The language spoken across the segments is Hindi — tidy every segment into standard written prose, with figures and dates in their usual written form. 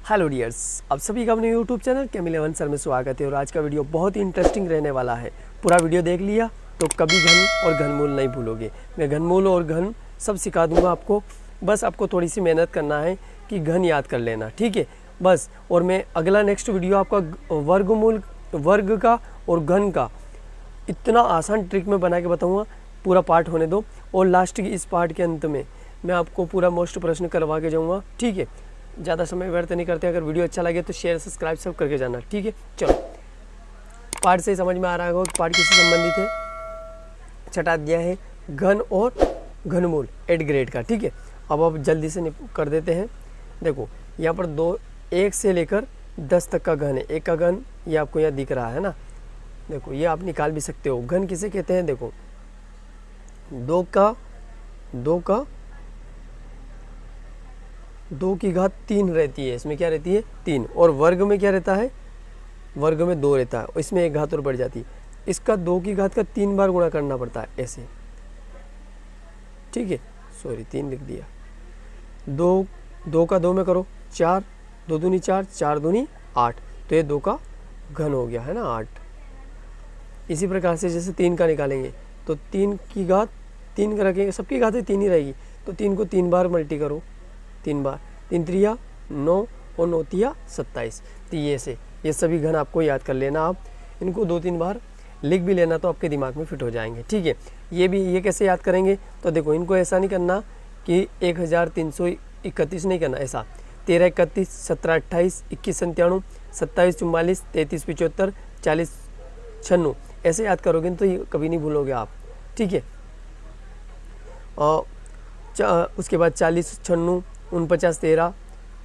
हेलो डियर्स, आप सभी का अपने यूट्यूब चैनल केमिल सर में स्वागत है। और आज का वीडियो बहुत ही इंटरेस्टिंग रहने वाला है। पूरा वीडियो देख लिया तो कभी घन और घनमूल नहीं भूलोगे। मैं घनमूल और घन सब सिखा दूंगा आपको। बस आपको थोड़ी सी मेहनत करना है कि घन याद कर लेना, ठीक है बस। और मैं अगला नेक्स्ट वीडियो आपका वर्गमूल, वर्ग का और घन का इतना आसान ट्रिक में बना के बताऊँगा। पूरा पार्ट होने दो और लास्ट की इस पार्ट के अंत में मैं आपको पूरा मोस्ट प्रश्न करवा के जाऊँगा, ठीक है। ज़्यादा समय व्यर्थ नहीं करते। अगर वीडियो अच्छा लगे तो शेयर सब्सक्राइब सब करके जाना, ठीक है। चलो, पार्ट से समझ में आ रहा होगा कि पार्ट किससे संबंधित है। छठा अध्याय है घन और घनमूल 8 ग्रेड का, ठीक है। अब जल्दी से कर देते हैं। देखो यहाँ पर 1 से लेकर 10 तक का घन है। एक का घन ये आपको यहाँ दिख रहा है ना, देखो ये आप निकाल भी सकते हो। घन किसे कहते हैं, देखो 2 की घात 3 रहती है। इसमें क्या रहती है 3। और वर्ग में क्या रहता है, वर्ग में 2 रहता है। इसमें एक घात और बढ़ जाती है। इसका 2 की घात का 3 बार गुणा करना पड़ता है ऐसे, ठीक है। सॉरी 3 लिख दिया। 2 का 2 में करो 4, 2 दूनी 4, 4 दूनी 8, तो ये 2 का घन हो गया है ना 8। इसी प्रकार से जैसे 3 का निकालेंगे तो 3 की घात 3 का रखेंगे, सबकी घात 3 ही रहेगी। तो 3 को 3 बार मल्टी करो, 3 बार, 3 त्रिया 9 और 9 तिया 27। तो ये सभी घन आपको याद कर लेना। आप इनको 2-3 बार लिख भी लेना तो आपके दिमाग में फिट हो जाएंगे, ठीक है। ये कैसे याद करेंगे, तो देखो इनको ऐसा नहीं करना कि 1331 नहीं करना, ऐसा 13 31 17 28 21 97 27 44 33 75 40 96 ऐसे याद करोगे तो ये कभी नहीं भूलोगे आप, ठीक है। और उसके बाद 40 96 49 13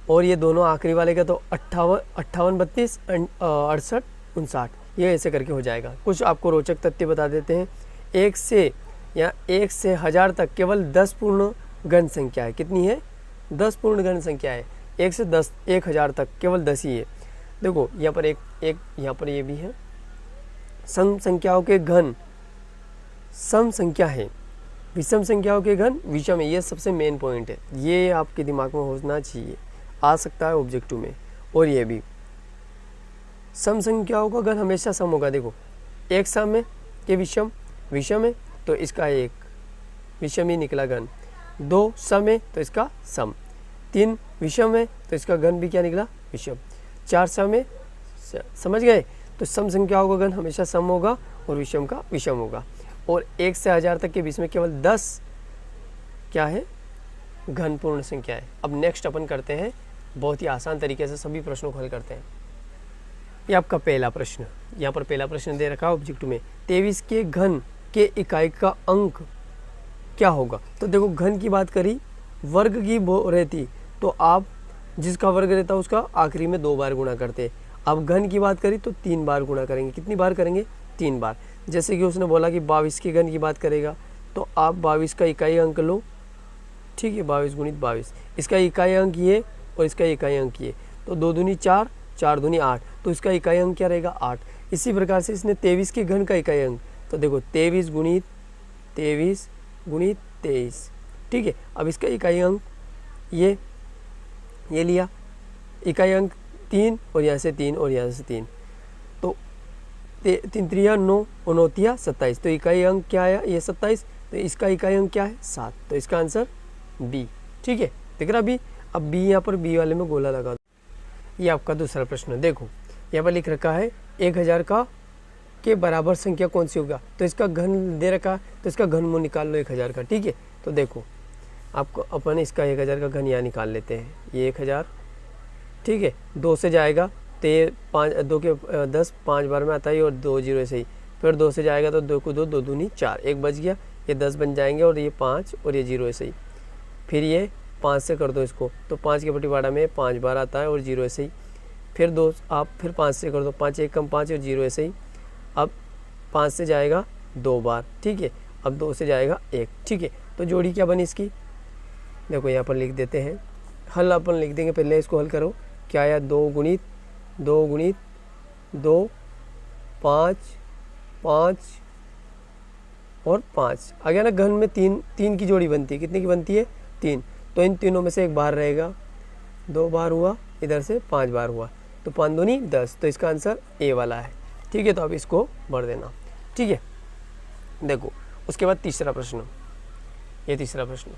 और ये दोनों आखिरी वाले का तो 58 32 68 59 ये ऐसे करके हो जाएगा। कुछ आपको रोचक तथ्य बता देते हैं। 1 से 1000 तक केवल 10 पूर्ण घन संख्या है। कितनी है, 10 पूर्ण घन संख्या है। 1 से 1000 तक केवल 10 ही है। देखो यहाँ पर एक यहाँ पर ये भी है। सम संख्याओं के घन सम संख्या है, विषम संख्याओं के घन विषम है। ये सबसे मेन पॉइंट है, ये आपके दिमाग में होना चाहिए, आ सकता है ऑब्जेक्टिव में। और ये भी सम संख्याओं का घन हमेशा सम होगा। देखो 1 सम है कि विषम है तो इसका 1 विषम ही निकला घन। 2 सम है तो इसका सम। 3 विषम है तो इसका घन भी क्या निकला, विषम। 4 सम है, समझ गए। तो सम संख्याओं का घन हमेशा सम होगा और विषम का विषम होगा। और 1 से 1000 तक के बीच में केवल 10 क्या है, घन पूर्ण संख्या है। अब नेक्स्ट अपन करते हैं, बहुत ही आसान तरीके से सभी प्रश्नों को हल करते हैं। ये आपका पहला प्रश्न, यहाँ पर पहला प्रश्न दे रखा है ऑब्जेक्टिव में। 23 के घन के इकाई का अंक क्या होगा। तो देखो घन की बात करी, वर्ग की रहती तो आप जिसका वर्ग रहता उसका आखिरी में 2 बार गुणा करते। अब घन की बात करी तो 3 बार गुणा करेंगे। कितनी बार करेंगे, 3 बार। जैसे कि उसने बोला कि 22 के घन की बात करेगा तो आप 22 का इकाई अंक लो, ठीक है। 22 गुणित 22, इसका इकाई अंक ये और इसका इकाई अंक ये, तो 2 दूनी 4, 4 दूनी 8, तो इसका इकाई अंक क्या रहेगा 8। इसी प्रकार से इसने 23 के घन का इकाई अंक, तो देखो 23 गुणित 23, ठीक है। अब इसका इकाई अंक ये लिया, इकाई अंक 3 और यहाँ से 3 और यहाँ से 3, तो 3 त्रिया 9 और 9 तिया 27, तो इकाई अंक क्या आया, ये 27। तो इसका इकाई अंक क्या है 7, तो इसका आंसर बी, ठीक है। दिख रहा बी। अब बी यहाँ पर बी वाले में गोला लगा दो। ये आपका दूसरा प्रश्न। देखो यहाँ पर लिख रखा है 1000 का के बराबर संख्या कौन सी होगा। तो इसका घन दे रखा है तो इसका घनमूल निकाल लो 1000 का, ठीक है। तो देखो आपको अपन इसका 1000 का घन यहाँ निकाल लेते हैं। ये 1000, ठीक है। 2 से जाएगा तो ये 2 के 10 5 बार में आता है और 2 0 ऐसे ही। फिर 2 से जाएगा तो 2 को 2 2 दूनी 4, 1 बच गया। ये 10 बन जाएंगे और ये 5 और ये 0 ऐसे ही। फिर ये 5 से कर दो इसको, तो 5 के बटीवाड़ा में 5 बार आता है और 0 ऐसे ही। फिर 2 आप फिर 5 से कर दो, 5 1 कम 5 और 0 ऐसे ही। अब 5 से जाएगा 2 बार, ठीक है। अब 2 से जाएगा 1, ठीक है। तो जोड़ी क्या बनी इसकी, देखो यहाँ पर लिख देते हैं। हल अपन लिख देंगे, पहले इसको हल करो। क्या आया, 2 गुणित 2 5 5 और 5 आ गया ना। घन में 3 की जोड़ी बनती है, कितने की बनती है 3। तो इन तीनों में से एक बाहर रहेगा, 2 बार हुआ, इधर से 5 बार हुआ, तो 5 दूनी 10, तो इसका आंसर ए वाला है। ठीक है, तो अब इसको भर देना। ठीक है, देखो उसके बाद तीसरा प्रश्न, ये तीसरा प्रश्न,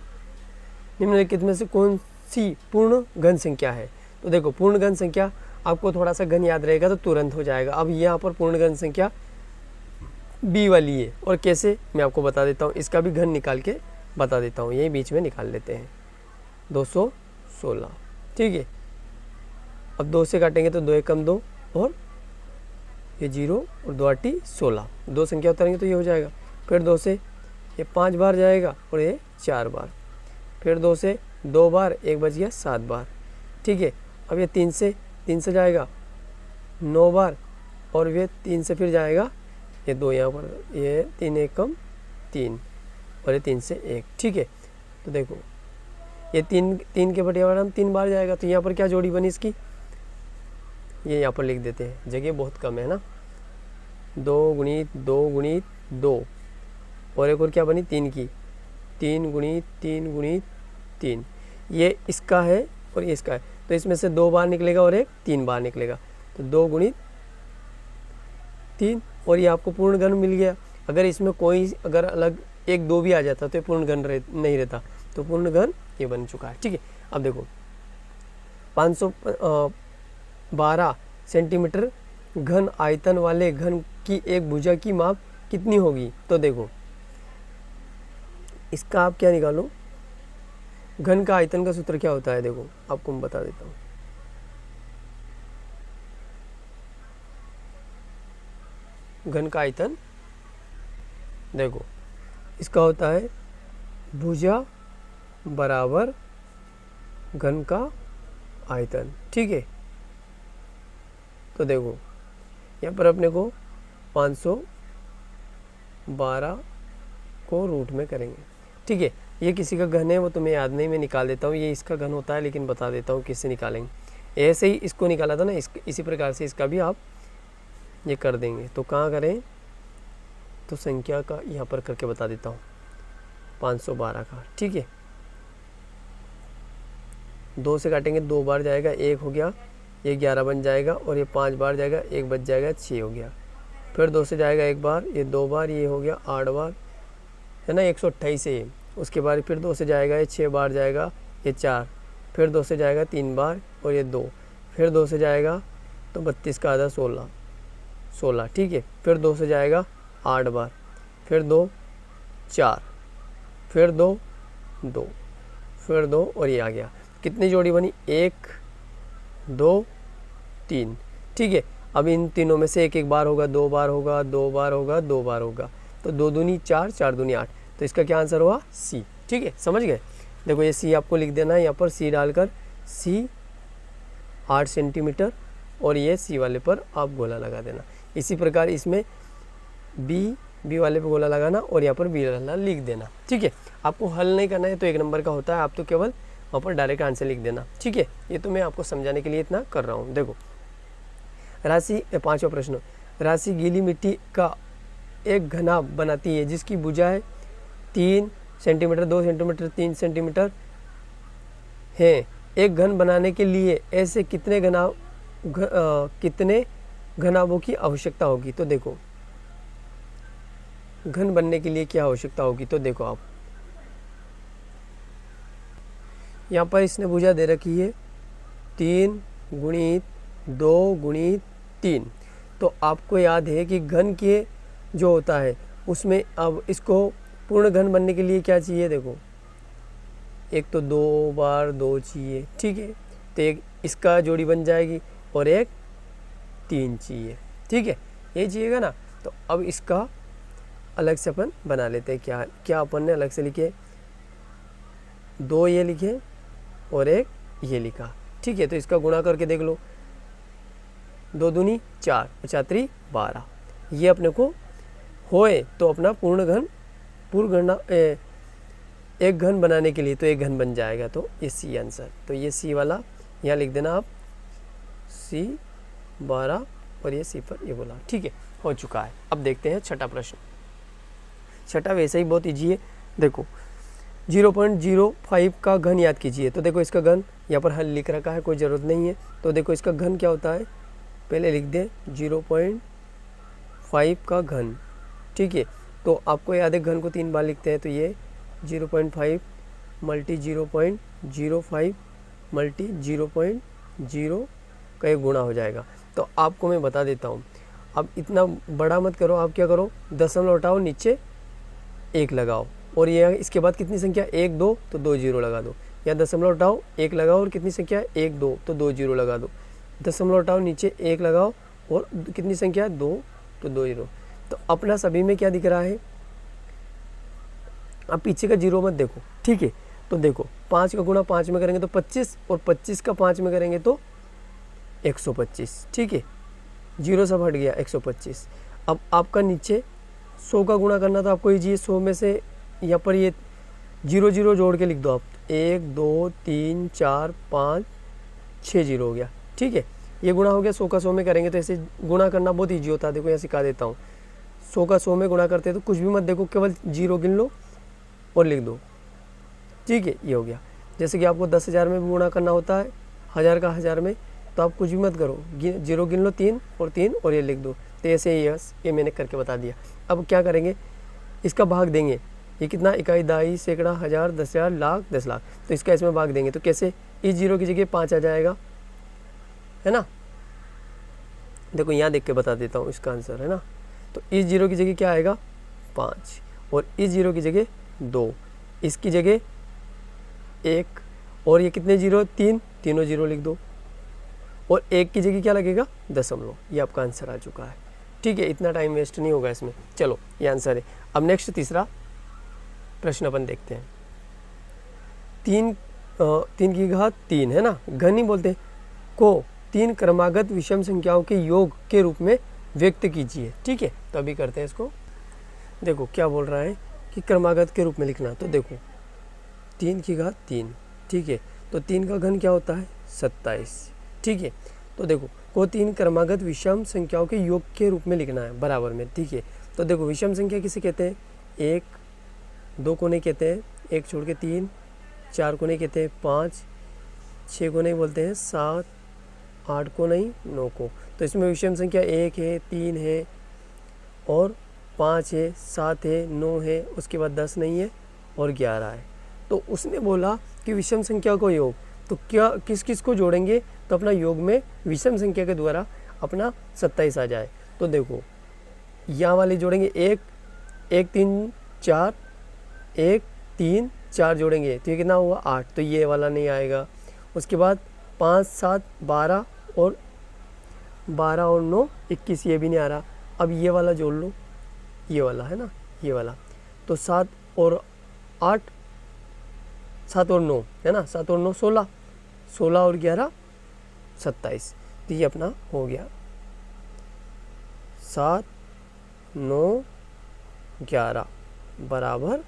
निम्नलिखित में से कौन सी पूर्ण घन संख्या है। तो देखो पूर्ण घन संख्या, आपको थोड़ा सा घन याद रहेगा तो तुरंत हो जाएगा। अब यहाँ पर पूर्ण घन संख्या बी वाली है, और कैसे मैं आपको बता देता हूँ, इसका भी घन निकाल के बता देता हूँ, यही बीच में निकाल लेते हैं। 216, ठीक है। अब 2 से काटेंगे तो 2 एकम 2, और ये 0 और 2 8 16, 2 संख्या उतारेंगे तो ये हो जाएगा। फिर 2 से ये 5 बार जाएगा और ये 4 बार, फिर 2 से 2 बार, 1 बच गया 7 बार। ठीक है, अब ये 3 से जाएगा 9 बार, और ये 3 से फिर जाएगा ये 2 यहाँ पर, ये 3 एकम 3, और ये 3 से 1। ठीक है, तो देखो ये 3 के बटे 3 बार जाएगा, तो यहाँ पर क्या जोड़ी बनी इसकी, ये यहाँ पर लिख देते हैं, जगह बहुत कम है ना। 2 गुणित 2 गुणित 2, और एक और क्या बनी 3 की, 3 गुणित 3 गुणित 3, ये इसका है और ये इसका है, तो इसमें से 2 बार निकलेगा और एक 3 बार निकलेगा, तो 2 गुणित 3, और ये आपको पूर्ण घन मिल गया। अगर इसमें कोई अगर अलग 1 2 भी आ जाता तो ये पूर्ण घन नहीं रहता, तो पूर्ण घन ये बन चुका है। ठीक है, अब देखो 512 सेंटीमीटर घन आयतन वाले घन की एक भुजा की माप कितनी होगी। तो देखो इसका आप क्या निकालो, घन का आयतन का सूत्र क्या होता है, देखो आपको मैं बता देता हूँ। घन का आयतन देखो इसका होता है भुजा बराबर घन का आयतन। ठीक है, तो देखो यहाँ पर अपने को 512 को रूट में करेंगे। ठीक है, ये किसी का घन है वो तुम्हें याद नहीं, मैं निकाल देता हूँ, ये इसका घन होता है, लेकिन बता देता हूँ किससे निकालेंगे। ऐसे ही इसको निकाला था ना, इसी प्रकार से इसका भी आप ये कर देंगे। तो कहाँ करें, तो संख्या का यहाँ पर करके बता देता हूँ, 512 का। ठीक है, 2 से काटेंगे 2 बार जाएगा, 1 हो गया, ये 11 बन जाएगा, और ये 5 बार जाएगा, 1 बच जाएगा, 6 हो गया। फिर 2 से जाएगा 1 बार, ये 2 बार, ये हो गया 8 बार, है ना, 128 है ये। उसके बाद फिर 2 से जाएगा, ये 6 बार जाएगा, ये 4, फिर 2 से जाएगा 3 बार, और ये 2, फिर 2 से जाएगा तो 32 का आधा 16। ठीक है, फिर 2 से जाएगा 8 बार, फिर 2 4, फिर 2 2, फिर 2, और ये आ गया। कितनी जोड़ी बनी, 1 2 3। ठीक है, अब इन तीनों में से 1 बार होगा, 2 बार होगा, 2 बार होगा, 2 बार होगा, तो 2 दूनी 4, 4 दूनी 8, तो इसका क्या आंसर हुआ, सी। ठीक है, समझ गए। देखो ये सी आपको लिख देना है यहाँ पर, सी डालकर, सी 8 सेंटीमीटर, और ये सी वाले पर आप गोला लगा देना। इसी प्रकार इसमें बी वाले पे गोला लगाना, और यहाँ पर बी वाला लिख देना। ठीक है, आपको हल नहीं करना है तो 1 नंबर का होता है, आप तो केवल वहाँ पर डायरेक्ट आंसर लिख देना। ठीक है, ये तो मैं आपको समझाने के लिए इतना कर रहा हूँ। देखो राशि, 5वां प्रश्न, राशि गीली मिट्टी का एक घना बनाती है जिसकी भुजा है 3 सेंटीमीटर, 2 सेंटीमीटर, 3 सेंटीमीटर है। एक घन बनाने के लिए ऐसे कितने घनाभों की आवश्यकता होगी। तो देखो घन बनने के लिए क्या आवश्यकता होगी, तो देखो आप यहाँ पर इसने भुजा दे रखी है 3 गुणित 2 गुणित 3। तो आपको याद है कि घन के जो होता है उसमें, अब इसको पूर्ण घन बनने के लिए क्या चाहिए, देखो एक तो 2 बार 2 चाहिए। ठीक है, तो एक इसका जोड़ी बन जाएगी, और एक 3 चाहिए। ठीक है, ये चाहिएगा ना। तो अब इसका अलग से अपन बना लेते हैं। क्या अपन ने अलग से लिखे, 2 ये लिखे और एक ये लिखा। ठीक है, तो इसका गुणा करके देख लो, 2 दूनी 4, 4 3 12, ये अपने को होए तो अपना पूर्ण घन एक घन बनाने के लिए तो एक घन बन जाएगा, तो ये सी आंसर। तो ये सी वाला यहाँ लिख देना आप, सी 12, और ये सी पर ये बोला। ठीक है, हो चुका है। अब देखते हैं छठा प्रश्न। छठा वैसे ही बहुत ईजी है। देखो 0.05 का घन याद कीजिए। तो देखो इसका घन यहाँ पर हल लिख रखा है, कोई ज़रूरत नहीं है। तो देखो इसका घन क्या होता है, पहले लिख दें 0.5 का घन, ठीक है। तो आपको याद है घन को 3 बार लिखते हैं, तो ये 0.5 मल्टी 0.05 मल्टी 0.0 का एक गुणा हो जाएगा। तो आपको मैं बता देता हूँ, अब इतना बड़ा मत करो, आप क्या करो, दशमलव हटाओ, नीचे 1 लगाओ, और ये इसके बाद कितनी संख्या 1 2 तो 2 जीरो लगा दो, या दशमलव हटाओ 1 लगाओ और कितनी संख्या 1 2 तो 2 जीरो लगा दो, दशमलव हटाओ नीचे 1 लगाओ और कितनी संख्या 2 तो 2 जीरो। तो अपना सभी में क्या दिख रहा है, अब पीछे का जीरो मत देखो, ठीक है। तो देखो 5 का गुणा 5 में करेंगे तो 25, और 25 का 5 में करेंगे तो 125, ठीक है। जीरो सब हट गया, 125। अब आपका नीचे 100 का गुणा करना, तो आपको ये 100 में से यहाँ पर ये 0 0 जोड़ के लिख दो आप, 1 2 3 4 5 6 जीरो हो गया, ठीक है। ये गुणा हो गया, 100 का 100 में करेंगे तो ऐसे गुणा करना बहुत ईजी होता है। देखो यहाँ सिखा देता हूँ, 100 का 100 में गुणा करते हैं तो कुछ भी मत देखो, केवल जीरो गिन लो और लिख दो, ठीक है। ये हो गया। जैसे कि आपको 10,000 में भी गुणा करना होता है, 1000 का 1000 में, तो आप कुछ भी मत करो, जीरो गिन लो 3 और ये लिख दो। तो ऐसे ही ये मैंने करके बता दिया। अब क्या करेंगे, इसका भाग देंगे, ये कितना, इकाई, दहाई, सैकड़ा, हज़ार, 10,000, लाख, 10 लाख, तो इसका इसमें भाग देंगे। तो कैसे, इस जीरो की जगह 5 आ जाएगा, है ना। देखो यहाँ देख के बता देता हूँ इसका आंसर, है ना। तो इस जीरो की जगह क्या आएगा 5, और इस जीरो की जगह 2, इसकी जगह 1, और ये कितने जीरो, 3, तीनों जीरो लिख दो, और 1 की जगह क्या लगेगा, दशमलव। ये आपका आंसर आ चुका है, ठीक है। इतना टाइम वेस्ट नहीं होगा इसमें। चलो ये आंसर है। अब नेक्स्ट तीसरा प्रश्न अपन देखते हैं। 3 की घात 3, है ना, घन ही बोलते हैं, को 3 क्रमागत विषम संख्याओं के योग के रूप में व्यक्त कीजिए, ठीक है। तो अभी करते हैं इसको। देखो क्या बोल रहा है कि क्रमागत के रूप में लिखना। तो देखो 3 की घात 3, ठीक है। तो 3 का घन क्या होता है 27, ठीक है। तो देखो को 3 क्रमागत विषम संख्याओं के योग के रूप में लिखना है बराबर में, ठीक है। तो देखो विषम संख्या किसे कहते हैं, 1 2 को नहीं कहते हैं, 1 छोड़ के 3, 4 को नहीं कहते हैं, 5 6 को नहीं बोलते हैं, 7 8 को नहीं, 9 को। तो इसमें विषम संख्या 1 है, 3 है, और 5 है, 7 है, 9 है, उसके बाद 10 नहीं है, और 11 है। तो उसने बोला कि विषम संख्या को योग, तो क्या किस किस को जोड़ेंगे, तो अपना योग में विषम संख्या के द्वारा अपना 27 आ जाए। तो देखो यहाँ वाले जोड़ेंगे, 1 1 3 4, 1 3 4 जोड़ेंगे, तो ये कितना हुआ 8, तो ये वाला नहीं आएगा। उसके बाद 5 7 12 और 9 21, ये भी नहीं आ रहा। अब ये वाला जोड़ लो, ये वाला है ना, ये वाला, तो 7 और 8 7 और 9 है ना, 7 और 9 16, 16 और 11 27। तो ये अपना हो गया 7 9 11 बराबर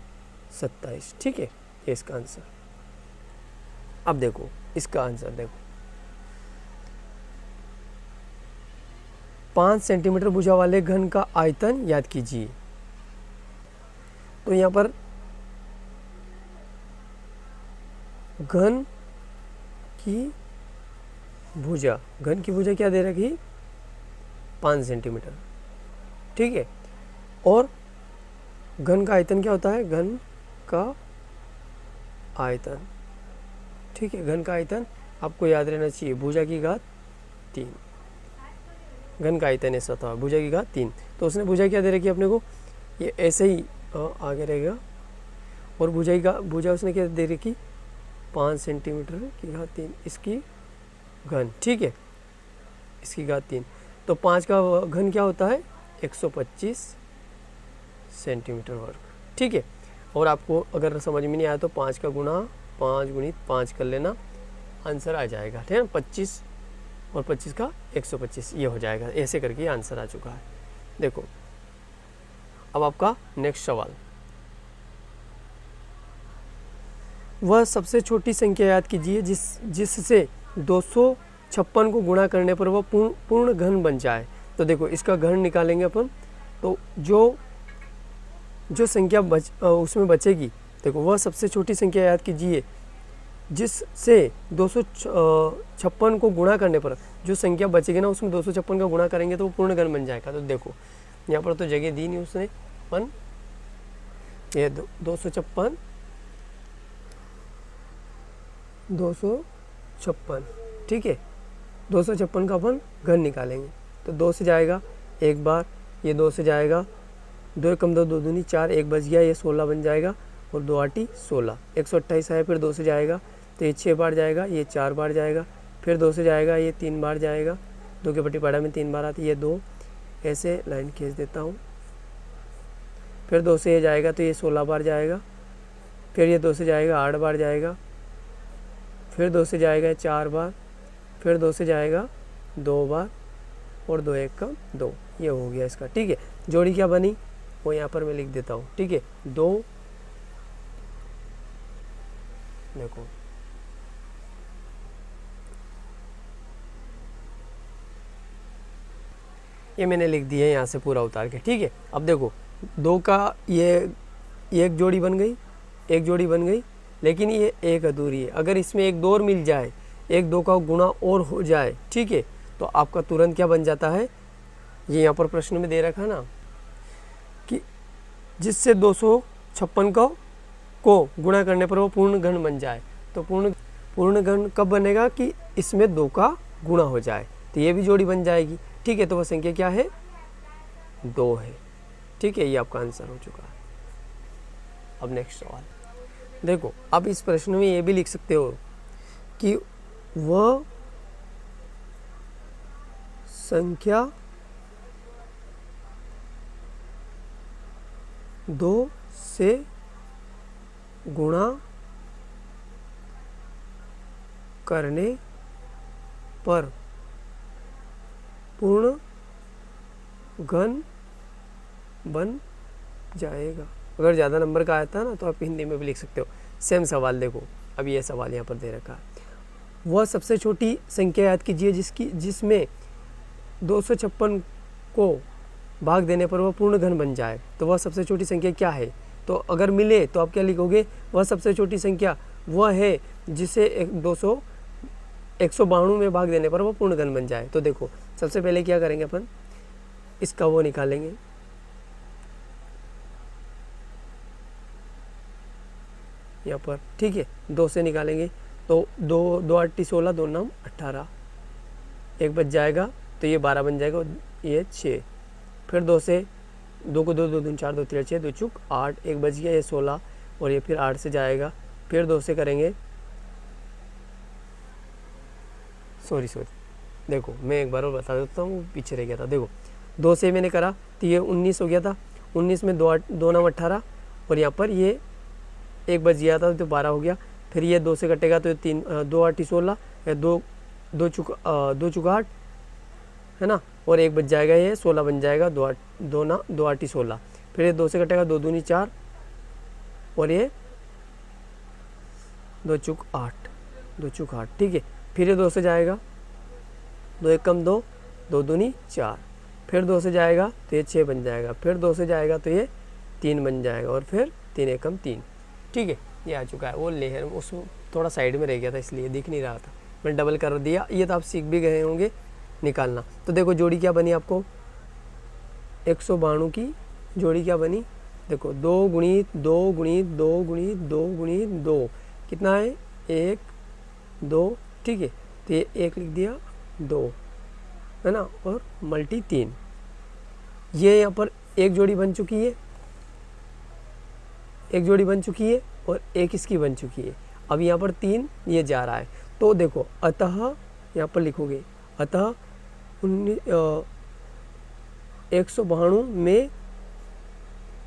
27, ठीक है। ये इसका आंसर। अब देखो इसका आंसर, देखो 5 सेंटीमीटर भुजा वाले घन का आयतन याद कीजिए। तो यहाँ पर घन की भुजा क्या दे रखी, 5 सेंटीमीटर, ठीक है। और घन का आयतन क्या होता है, घन का आयतन, ठीक है। घन का आयतन आपको याद रहना चाहिए, भुजा की घात 3, घन का आयतन ऐसा था, भुजा की घात 3। तो उसने भुजा क्या दे रखी अपने को, ये ऐसे ही आगे रहेगा, और भुजा उसने क्या दे रखी, 5 सेंटीमीटर की घात 3, इसकी घन, ठीक है, इसकी घात 3। तो 5 का घन क्या होता है 125 सेंटीमीटर वर्ग, ठीक है। और आपको अगर समझ में नहीं आया तो 5 का गुणा 5 गुणित 5 कर लेना, आंसर आ जाएगा, ठीक है ना। 25 और 25 का 125, ये हो जाएगा। ऐसे करके आंसर आ चुका है। देखो अब आपका नेक्स्ट सवाल, वह सबसे छोटी संख्या याद कीजिए जिससे 256 को गुणा करने पर वह पूर्ण घन बन जाए। तो देखो इसका घन निकालेंगे अपन, तो जो संख्या उसमें बचेगी, देखो वह सबसे छोटी संख्या याद कीजिए जिससे 256 को गुणा करने पर जो संख्या बचेगी ना उसमें 256 का गुणा करेंगे तो वो पूर्ण घन बन जाएगा। तो देखो यहाँ पर तो जगह दी नहीं उसने, अपन ये 256 ठीक है, 256 का अपन घन निकालेंगे तो 2 से जाएगा एक बार, ये 2 से जाएगा, 2 कम 2 2 दूनी 4, एक बच गया, ये 16 बन जाएगा और 2 8 16, 128 आया, फिर 2 से जाएगा तो ये 6 बार जाएगा, ये 4 बार जाएगा, फिर 2 से जाएगा, ये 3 बार जाएगा, 2 के पट्टी पाड़ा में 3 बार आती है, ये 2, ऐसे लाइन खींच देता हूँ, फिर 2 से ये जाएगा तो ये 16 बार जाएगा, फिर ये 2 से जाएगा 8 बार जाएगा, फिर 2 से जाएगा 4 बार, फिर 2 से जाएगा 2 बार और 2 1 का 2, ये हो गया इसका। ठीक है, जोड़ी क्या बनी वो यहाँ पर मैं लिख देता हूँ। ठीक है, 2 देखो ये मैंने लिख दिया है यहाँ से पूरा उतार के। ठीक है, अब देखो 2 का ये एक जोड़ी बन गई, एक जोड़ी बन गई, लेकिन ये एक अधूरी है। अगर इसमें एक 2 और मिल जाए, एक 2 का गुणा और हो जाए, ठीक है, तो आपका तुरंत क्या बन जाता है, ये यहाँ पर प्रश्न में दे रखा ना कि जिससे 256 को गुणा करने पर वो पूर्ण घन बन जाए। तो पूर्ण घन कब बनेगा कि इसमें 2 का गुणा हो जाए, तो ये भी जोड़ी बन जाएगी। ठीक है, तो वह संख्या क्या है, 2 है। ठीक है, ये आपका आंसर हो चुका है। अब नेक्स्ट सवाल देखो, आप इस प्रश्न में ये भी लिख सकते हो कि वह संख्या 2 से गुणा करने पर पूर्ण घन बन जाएगा। अगर ज़्यादा नंबर का आया था ना तो आप हिंदी में भी लिख सकते हो। सेम सवाल देखो, अब ये सवाल यहाँ पर दे रखा है, वह सबसे छोटी संख्या याद कीजिए जिसमें 256 को भाग देने पर वह पूर्ण घन बन जाए। तो वह सबसे छोटी संख्या क्या है, तो अगर मिले तो आप क्या लिखोगे, वह सबसे छोटी संख्या वह है जिसे 192 में भाग देने पर वह पूर्ण घन बन जाए। तो देखो सबसे पहले क्या करेंगे अपन, इसका वो निकालेंगे, यहाँ पर। ठीक है, 2 से निकालेंगे तो 2 8 16, 2 9 18, एक बच जाएगा तो ये 12 बन जाएगा, ये 6, फिर 2 से 2 को 2 2 दूनी 4, 2 3 6, 2 चुक 8, एक बच गया, ये 16 और ये फिर 8 से जाएगा, फिर 2 से करेंगे, सॉरी देखो मैं एक बार और बता देता हूँ, पीछे रह गया था। देखो 2 से मैंने करा तो ये 19 हो गया था, 19 में 2 9 18 और यहाँ पर ये एक बच गया था तो 12 हो गया, फिर ये 2 से कटेगा तो 3 2 8 16, 2 चुक 8 है ना, और एक बच जाएगा, ये 16 बन जाएगा, 2 8 16, फिर ये 2 से कटेगा, 2 दूनी 4 और ये 2 चुक 8। ठीक है, फिर ये 2 से जाएगा, 2 1 कम 2, 2 दूनी 4, फिर 2 से जाएगा तो ये 6 बन जाएगा, फिर 2 से जाएगा तो ये 3 बन जाएगा और फिर 3 1 कम 3। ठीक है, ये आ चुका है। वो लेहर उसमें थोड़ा साइड में रह गया था इसलिए दिख नहीं रहा था, मैंने डबल कर दिया। ये तो आप सीख भी गए होंगे निकालना। तो देखो जोड़ी क्या बनी आपको, 192 की जोड़ी क्या बनी, देखो 2 गुणित 2 गुणित 2 गुणित 2 गुणित 2 कितना है, 1 2। ठीक है, तो ये 1 लिख दिया, 2 है ना, और मल्टी 3, ये यहाँ पर एक जोड़ी बन चुकी है, एक जोड़ी बन चुकी है और एक इसकी बन चुकी है। अब यहाँ पर 3 ये जा रहा है, तो देखो अतः यहाँ पर लिखोगे, अतः 192 में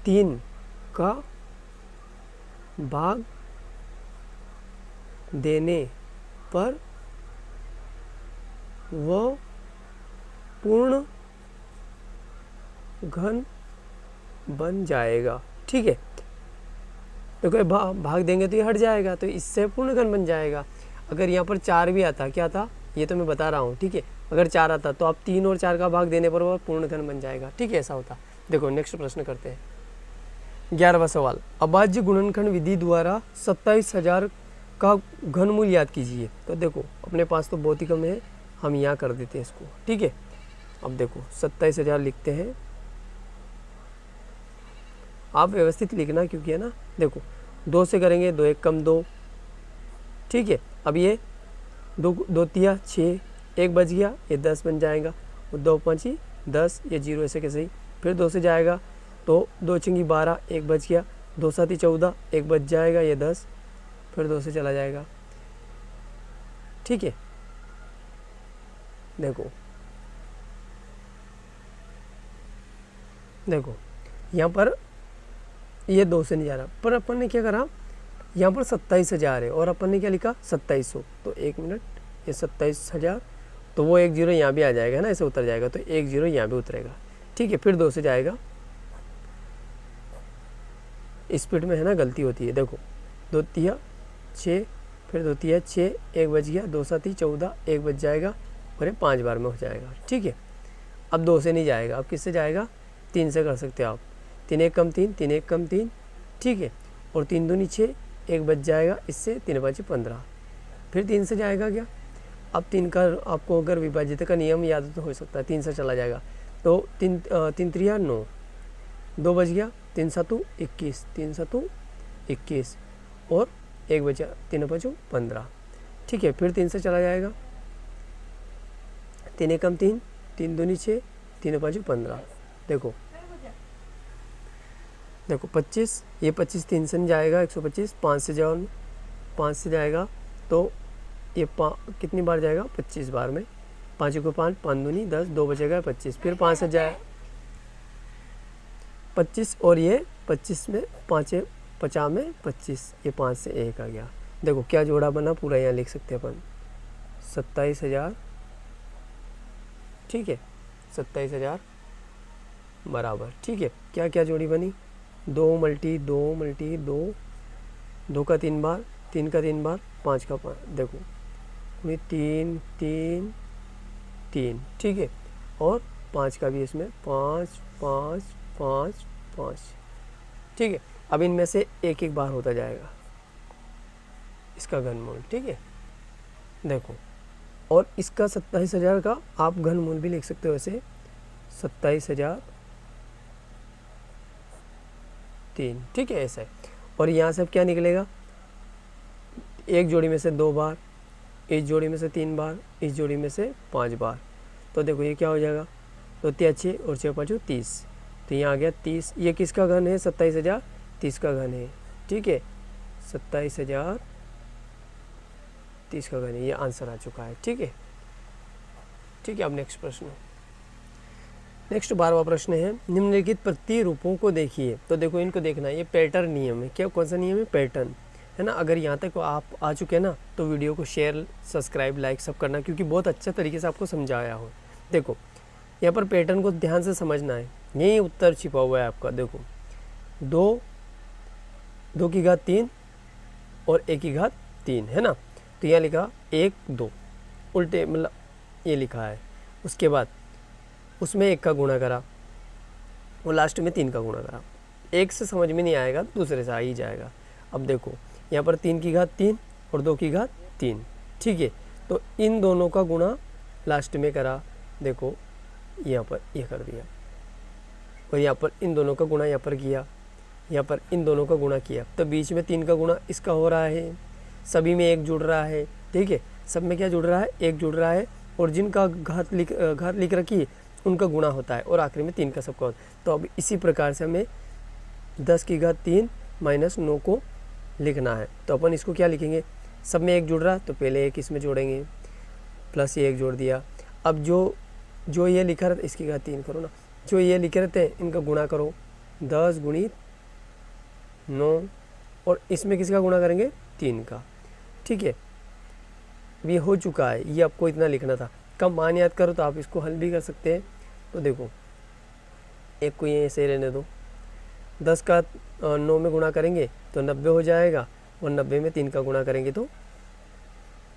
3 का भाग देने पर वह पूर्ण घन बन जाएगा। ठीक है, तो कोई भाग देंगे तो ये हट जाएगा, तो इससे पूर्ण घन बन जाएगा। अगर यहाँ पर 4 भी आता, क्या था ये तो मैं बता रहा हूँ। ठीक है, अगर 4 आता तो आप 3 और 4 का भाग देने पर वह पूर्ण घन बन जाएगा। ठीक है, ऐसा होता। देखो नेक्स्ट प्रश्न करते हैं, 11वां सवाल, अभाज्य गुणनखंड विधि द्वारा 27,000 का घनमूल याद कीजिए। तो देखो अपने पास तो बहुत ही कम है, हम यहाँ कर देते हैं इसको, ठीक है। अब देखो 27,000 लिखते हैं, आप व्यवस्थित लिखना क्योंकि है ना, देखो 2 से करेंगे, 2 1 कम 2, ठीक है। अब ये 2 तिया 6, 1 बच गया, ये 10 बन जाएगा, 2 5 10, ये 0 ऐसे कैसे ही। फिर 2 से जाएगा तो 2 चिंगी 12, 1 बच गया, 2 7 14, 1 बच जाएगा, ये 10, फिर 2 से चला जाएगा, ठीक है। देखो यहाँ पर ये 2 से नहीं जा रहा, पर अपन ने क्या करा, यहाँ पर 27,000 है और अपन ने क्या लिखा 2700, तो 1 मिनट, ये 27,000, तो वो 1 0 यहाँ भी आ जाएगा ना, ऐसे उतर जाएगा, तो 1 0 यहाँ भी उतरेगा, ठीक है। फिर 2 से जाएगा, स्पीड में है ना गलती होती है। देखो 2 तिया 6, फिर 2 तिया 6, 1 बच गया, 2 7 14, 1 बच जाएगा, और ये 5 बार में हो जाएगा, ठीक है। अब 2 से नहीं जाएगा, अब किससे जाएगा, 3 से कर सकते हो आप, 3 1 कम 3, 3 1 कम 3, ठीक है। और 3 दूनी 6, 1 बच जाएगा, इससे 3 5 15, फिर 3 से जाएगा क्या, अब 3 का आपको अगर विभाजित का नियम याद तो हो सकता है, 3 से चला जाएगा, तो 3 3 9, 2 बच गया, 3 7 21, 3 7 21, और 1 बचा, 3 5 15, ठीक है। फिर 3 से चला जाएगा, 3 1 कम 3, 3 दूनी 6, 3 5 15, देखो 25, ये 25 3 से नहीं जाएगा, 125, 5 से जाओ, 5 से जाएगा तो ये कितनी बार जाएगा, 25 बार में, 5 को 5, 5 दूनी 10, 2 बचेगा 25, फिर 5 से जाए 25, और ये 25 में 5 50 में 25, ये 5 से 1 आ गया। देखो क्या जोड़ा बना, पूरा यहाँ लिख सकते हैं अपन, 27,000, ठीक है, 27,000 बराबर, ठीक है। क्या क्या जोड़ी बनी, 2 मल्टी 2 मल्टी 2, 2 का 3 बार, 3 का 3 बार, 5 का 5, देखो 3 3 3, ठीक है। और 5 का भी इसमें 5 5 5 5, ठीक है। अब इनमें से एक एक बार होता जाएगा इसका घनमूल, ठीक है। देखो, और इसका 27,000 का आप घनमूल भी लिख सकते हो ऐसे, 27,003, ठीक है, ऐसा है। और यहाँ से अब क्या निकलेगा, एक जोड़ी में से 2 बार, इस जोड़ी में से 3 बार, इस जोड़ी में से 5 बार, तो देखो ये क्या हो जाएगा, 2 3 6 और 6 5 30, तो यहाँ आ गया 30, ये किसका घन है, 27,000 30 का घन है, ठीक है, 27,000 30 का घन है, ये आंसर आ चुका है, ठीक है, ठीक है। अब नेक्स्ट प्रश्न, नेक्स्ट 12वां प्रश्न है, निम्नलिखित प्रतिरूपों को देखिए। तो देखो इनको देखना है, ये पैटर्न नियम है, क्या कौन सा नियम है, पैटर्न, है ना। अगर यहाँ तक आप आ चुके हैं ना, तो वीडियो को शेयर सब्सक्राइब लाइक सब करना, क्योंकि बहुत अच्छा तरीके से आपको समझाया हो। देखो यहाँ पर पैटर्न को ध्यान से समझना है, यही उत्तर छिपा हुआ है आपका। देखो 2 की घात 3 और 1 की घात 3, है ना। तो यहाँ लिखा 1 2, उल्टे मतलब ये लिखा है, उसके बाद उसमें 1 का गुणा करा और लास्ट में 3 का गुणा करा। 1 से समझ में नहीं आएगा, दूसरे से आ ही जाएगा। अब देखो यहाँ पर 3 की घात 3 और 2 की घात 3, ठीक है। तो इन दोनों का गुणा लास्ट में करा, देखो यहाँ पर ये कर दिया, और यहाँ पर इन दोनों का गुणा यहाँ पर किया, यहाँ पर इन दोनों का गुणा किया, तो बीच में 3 का गुणा इसका हो रहा है, सभी में 1 जुड़ रहा है, ठीक है। सब में क्या जुड़ रहा है, 1 जुड़ रहा है, और जिनका घात लिख रखी है उनका गुणा होता है, और आखिरी में 3 का सबका होता है। तो अब इसी प्रकार से हमें 10 की घात 3 माइनस 9 को लिखना है। तो अपन इसको क्या लिखेंगे, सब में 1 जुड़ रहा है तो पहले 1 इसमें जोड़ेंगे, प्लस ये 1 जोड़ दिया। अब जो ये लिखा रहता है, इसकी घात 3 करो ना, जो ये लिखे रहते हैं इनका गुणा करो, 10 गुणित 9, और इसमें किसका गुणा करेंगे, 3 का, ठीक है। अब ये हो चुका है, ये आपको इतना लिखना था। कम मान याद करो तो आप इसको हल भी कर सकते हैं। तो देखो 1 को ये ऐसे रहने दो, 10 का 9 में गुणा करेंगे तो 90 हो जाएगा, और 90 में 3 का गुणा करेंगे तो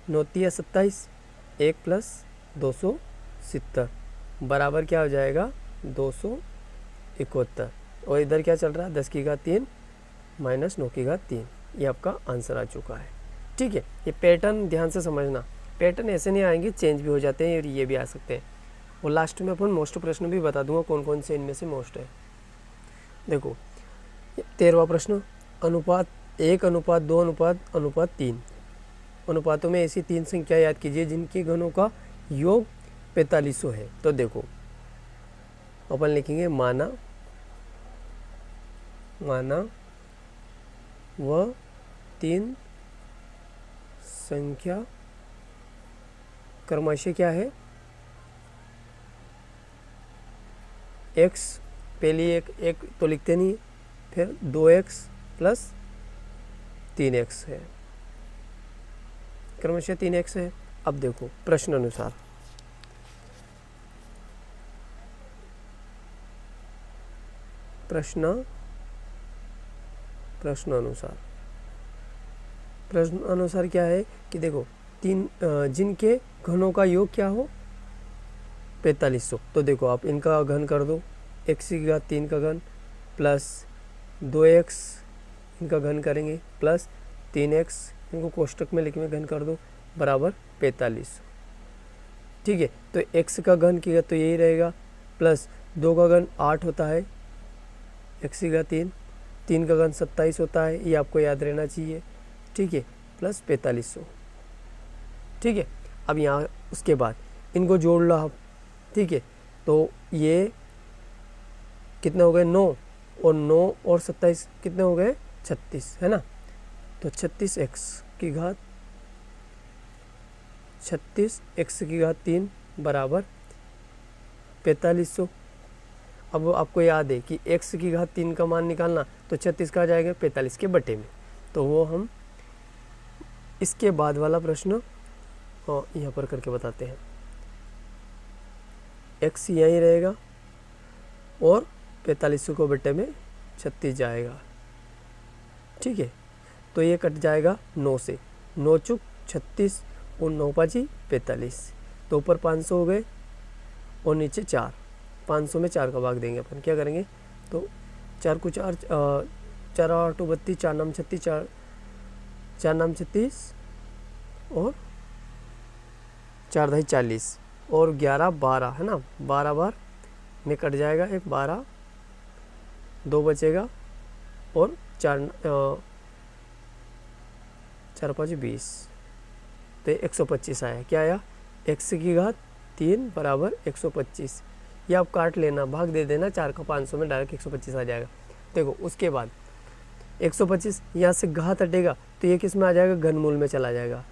9 3 27, 1 प्लस 270 बराबर क्या हो जाएगा, 271। और इधर क्या चल रहा है, 10 की घात 3 माइनस 9 की घात 3, ये आपका आंसर आ चुका है, ठीक। ठीक है, ये पैटर्न ध्यान से समझना, पैटर्न ऐसे नहीं आएंगे, चेंज भी हो जाते हैं और ये भी आ सकते हैं। और लास्ट में अपन मोस्ट प्रश्न भी बता दूंगा कौन कौन से इनमें से मोस्ट है। देखो 13वां प्रश्न, अनुपात 1, अनुपात 2, अनुपात 3 अनुपातों में ऐसी 3 संख्या याद कीजिए जिनके घनों का योग 4500 है। तो देखो अपन लिखेंगे माना वह 3 संख्या क्रमशः क्या है, x पहली एक तो लिखते नहीं, फिर 2x प्लस 3x है, क्रमशः 3x है। अब देखो प्रश्न अनुसार, प्रश्न अनुसार क्या है कि देखो 3 जिनके घनों का योग क्या हो 4500। तो देखो आप इनका घन कर दो, x की घात 3 का घन प्लस 2x इनका घन करेंगे प्लस 3x इनको कोष्टक में लिख में घन कर दो बराबर 4500। ठीक है, तो x का घन किया तो यही रहेगा, प्लस 2 का घन 8 होता है, x की घात 3 का घन 27 होता है, ये आपको याद रहना चाहिए। ठीक है, प्लस 4500। ठीक है, अब यहाँ उसके बाद इनको जोड़ लो आप। ठीक है, तो ये कितने हो गए 9 और 9 और 27 कितने हो गए 36 है ना। तो 36x की घात 3 बराबर 4500। अब आपको याद है कि x की घात 3 का मान निकालना, तो 36 का आ जाएगा 45 के बटे में। तो वो हम इसके बाद वाला प्रश्न यहाँ पर करके बताते हैं। x यहीं रहेगा और 4500 को बटे में 36 जाएगा। ठीक है, तो ये कट जाएगा 9 से, 9 चुक 36 और 9 पाँची 45। तो ऊपर 500 हो गए और नीचे 4, 500 में 4 का भाग देंगे अपन। क्या करेंगे, तो 4 को 4 4 8 32, 4 नाम 36, 4 नाम 36 और 4 दही 40 और 11 12 है ना, 12 बार में कट जाएगा, एक 12 2 बचेगा और 4 5 20। तो 125 आया। क्या आया, x की घात 3 बराबर 125। ये आप काट लेना, भाग दे देना 4 का 500 में, डायरेक्ट 125 आ जाएगा। देखो उसके बाद 125 यहाँ से घात हटेगा तो ये किस में आ जाएगा, घनमूल में चला जाएगा।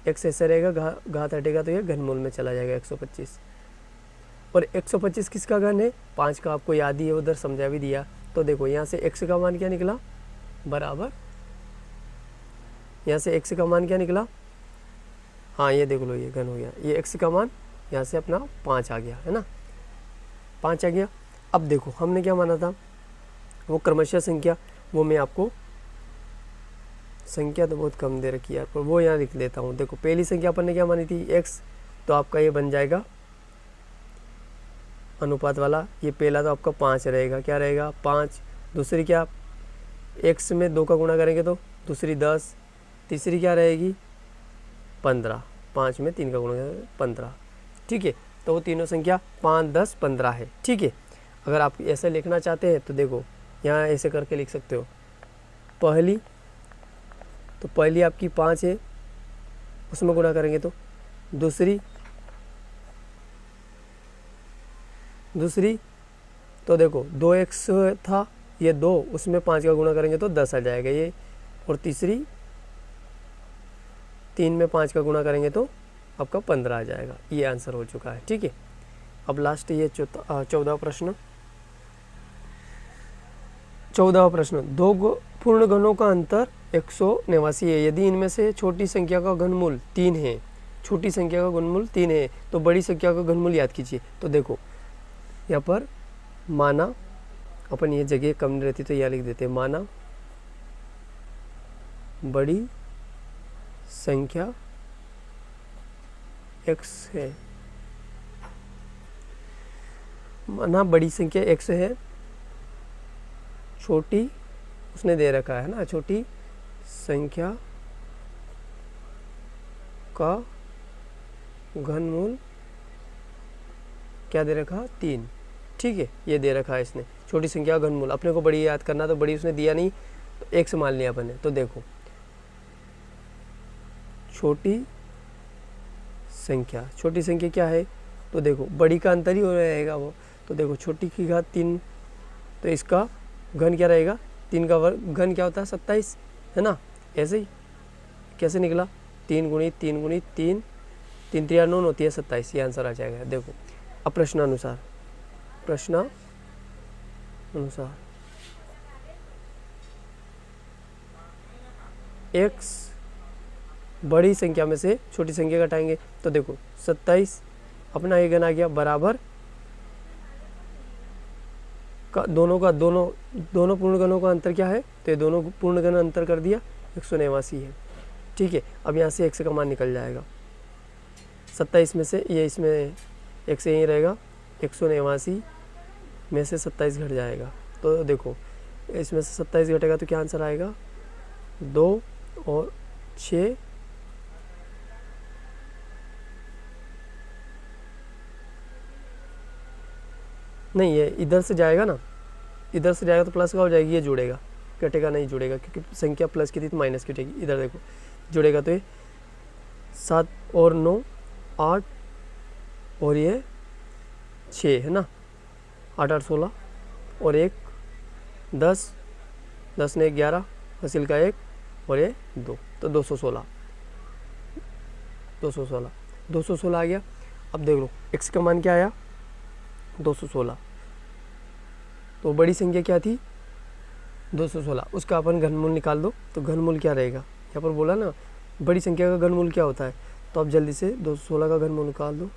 x ऐसे रहेगा, घात हटेगा तो ये घनमूल में चला जाएगा 125। और 125 किसका घन है, 5 का, आपको याद ही है, उधर समझा भी दिया। तो देखो यहाँ से x का मान क्या निकला, बराबर यहाँ से x का मान क्या निकला, हाँ ये देख लो ये घन हो गया, ये x का मान यहाँ से अपना 5 आ गया है ना, 5 आ गया। अब देखो हमने क्या माना था, वो क्रमशः संख्या, वो मैं आपको संख्या तो बहुत कम दे रखी है यार, पर वो यहाँ लिख देता हूँ। देखो पहली संख्या अपन ने क्या मानी थी x, तो आपका ये बन जाएगा अनुपात वाला, ये पहला तो आपका 5 रहेगा, क्या रहेगा 5। दूसरी क्या, x में 2 का गुणा करेंगे तो दूसरी 10, तीसरी क्या रहेगी 15, 5 में 3 का गुणा 15। ठीक है, तो वो तीनों संख्या 5 10 15 है। ठीक है, अगर आप ऐसे लिखना चाहते हैं तो देखो यहाँ ऐसे करके लिख सकते हो। पहली आपकी 5 है, उसमें गुणा करेंगे तो दूसरी तो देखो 2x था, ये 2, उसमें 5 का गुणा करेंगे तो 10 आ जाएगा ये। और तीसरी 3 में 5 का गुणा करेंगे तो आपका 15 आ जाएगा। ये आंसर हो चुका है। ठीक है, अब लास्ट ये 14वां प्रश्न। 14वां प्रश्न, 2 पूर्ण घनों का अंतर 189 है। यदि इनमें से छोटी संख्या का घनमूल 3 है, छोटी संख्या का घनमूल 3 है, तो बड़ी संख्या का घनमूल याद कीजिए। तो देखो यहाँ पर माना, अपन ये जगह कम नहीं रहती तो यहाँ लिख देते हैं, माना बड़ी संख्या x है, माना बड़ी संख्या x है, छोटी उसने दे रखा है ना, छोटी संख्या का घनमूल क्या दे रखा, 3। ठीक है, ये दे रखा है इसने, छोटी संख्या का घनमूल। अपने को बड़ी याद करना, तो बड़ी उसने दिया नहीं, तो 1 से मान लिया अपन ने। तो देखो छोटी संख्या क्या है, तो देखो बड़ी का अंतर ही हो रहेगा वो। तो देखो छोटी की घात 3, तो इसका घन क्या रहेगा, 3 का वर्ग, घन क्या होता है 27, है ना। ऐसे ही कैसे निकला, 3 गुणित 3 गुणित 3, 3 3 9 होती है 27, ये आंसर आ जाएगा। देखो अब प्रश्नानुसार x बड़ी संख्या में से छोटी संख्या घटाएंगे, तो देखो 27 अपना ये घन आ गया बराबर का दोनों पूर्ण घनों का अंतर क्या है, तो ये दोनों पूर्ण घन अंतर कर दिया 189 है। ठीक है, अब यहाँ से x का मान निकल जाएगा, 27 में से ये इसमें x यहीं रहेगा, 189 में से 27 घट जाएगा। तो देखो इसमें से 27 घटेगा तो क्या आंसर आएगा, 2 और 6, नहीं ये इधर से जाएगा ना, इधर से जाएगा तो प्लस का हो जाएगी, ये जुड़ेगा, कटेगा नहीं, जुड़ेगा, क्योंकि संख्या प्लस की थी तो माइनस की उठेगी। इधर देखो जुड़ेगा, तो ये 7 और 9 8 और ये 6 है ना, 8 8 16 और 1 10, 10 ने 11, हासिल का 1 और ये 2, तो 216 आ गया। अब देख लो x का मान क्या आया, 216। तो बड़ी संख्या क्या थी, 216, उसका अपन घनमूल निकाल दो। तो घनमूल क्या रहेगा, यहाँ पर बोला ना बड़ी संख्या का घनमूल क्या होता है, तो अब जल्दी से 216 का घनमूल निकाल दो।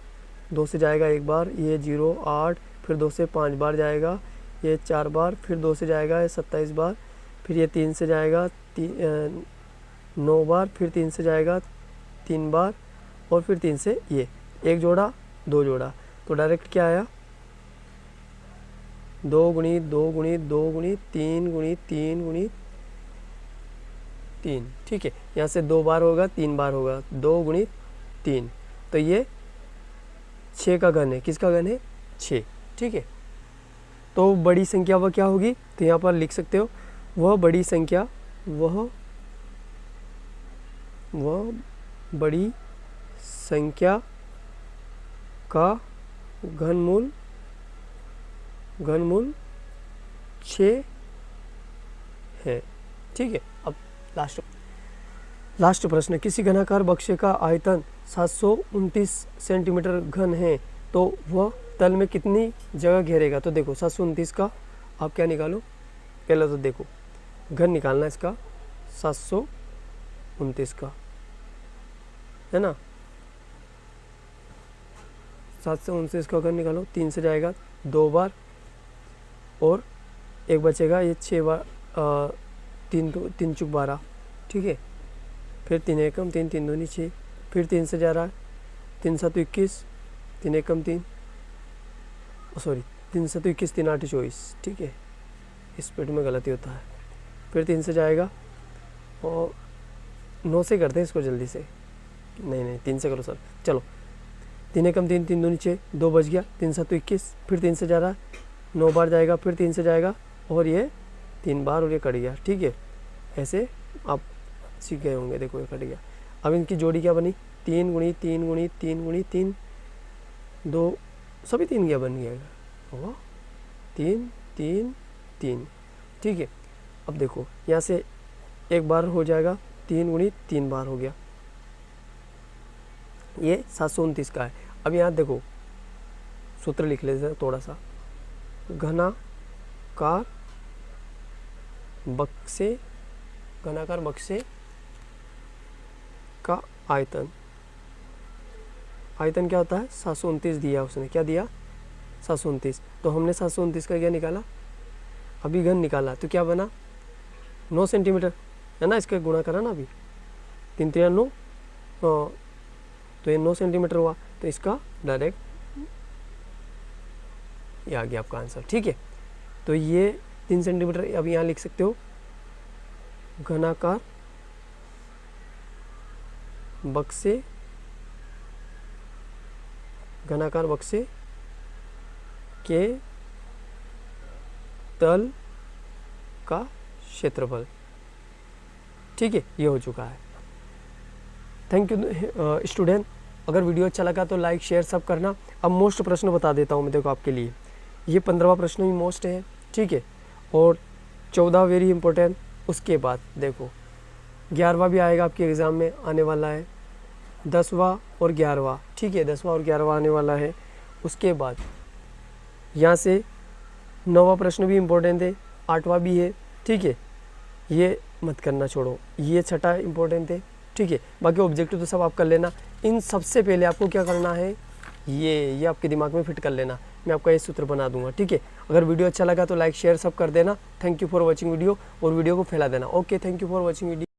2 से जाएगा 1 बार, ये 0 8, फिर 2 से 5 बार जाएगा, ये 4 बार, फिर 2 से जाएगा ये 27 बार, फिर ये 3 से जाएगा 9 बार, फिर 3 से जाएगा 3 बार, और फिर 3 से ये 1 जोड़ा 2 जोड़ा, तो डायरेक्ट क्या आया, 2 गुणित 2 गुणित 2 गुणित 3 गुणित 3 गुणित 3। ठीक है, यहाँ से 2 बार होगा 3 बार होगा, 2 गुणित 3, तो ये 6 का घन है। किसका घन है, 6। ठीक है, तो बड़ी संख्या वह क्या होगी, तो यहाँ पर लिख सकते हो, वह बड़ी संख्या का घनमूल 6 है। ठीक है, अब लास्ट प्रश्न, किसी घनाकार बक्से का आयतन 729 सेंटीमीटर घन है, तो वह तल में कितनी जगह घेरेगा। तो देखो 729 का आप क्या निकालो, पहले तो देखो घन निकालना इसका, 729 का है ना, 729 का घन निकालो, 3 से जाएगा 2 बार, और 1 बचेगा, ये 6 बार, 3 चुक 12। ठीक है, फिर 3 एकम 3, 3 दूनी 6, फिर 3 से जा रहा है, 3 7 21, 3 एकम 3, सॉरी 3 7 21, 3 8 24। ठीक है, इस स्पीड में गलती होता है। फिर 3 से जाएगा, और 9 से करते हैं इसको जल्दी से, नहीं 3 से करो सर, चलो 3 एकम 3, 3 दूनी 6, 2 बच गया, 3 7 21, फिर 3 से जा रहा है, 9 बार जाएगा, फिर 3 से जाएगा, और ये 3 बार, और ये कट गया। ठीक है, ऐसे आप सीख गए होंगे, देखो ये कट गया। अब इनकी जोड़ी क्या बनी, 3 गुणित 3 गुणित 3 गुणित 3, 2 सभी 3 क्या बन गया, 3 3 3। ठीक है, अब देखो यहाँ से 1 बार हो जाएगा, 3 गुणित 3 बार हो गया, ये 729 का है। अब यहाँ देखो सूत्र लिख लेते हैं थोड़ा सा, घनाकार बक्से का आयतन क्या होता है, 729 दिया उसने, क्या दिया 729। तो हमने 729 का क्या निकाला, अभी घन निकाला, तो क्या बना 9 सेंटीमीटर है ना, इसका गुणा करा ना अभी, 3 3 9, तो ये 9 सेंटीमीटर हुआ, तो इसका डायरेक्ट ये आ गया आपका आंसर। ठीक है, तो ये 3 सेंटीमीटर अब यहाँ लिख सकते हो, घनाकार बक्से घनाकार बक्से के तल का क्षेत्रफल। ठीक है, ये हो चुका है। Thank you student. अगर वीडियो अच्छा लगा तो लाइक शेयर सब करना। अब मोस्ट प्रश्न बता देता हूँ मैं, देखो आपके लिए ये 15वां प्रश्न भी मोस्ट है। ठीक है, और 14 वेरी इंपॉर्टेंट। उसके बाद देखो 11वां भी आएगा आपके एग्ज़ाम में, आने वाला है 10वां और 11वां। ठीक है, 10वां और 11वां आने वाला है। उसके बाद यहाँ से 9वां प्रश्न भी इम्पोर्टेंट है, 8वां भी है। ठीक है, ये मत करना, छोड़ो, ये 6ठा इम्पोर्टेंट है। ठीक है, बाकी ऑब्जेक्टिव तो सब आप कर लेना। इन सबसे पहले आपको क्या करना है, ये आपके दिमाग में फिट कर लेना। मैं आपका ये सूत्र बना दूंगा। ठीक है, अगर वीडियो अच्छा लगा तो लाइक शेयर सब कर देना। Thank you for watching video, और वीडियो को फैला देना। Okay, thank you for watching video.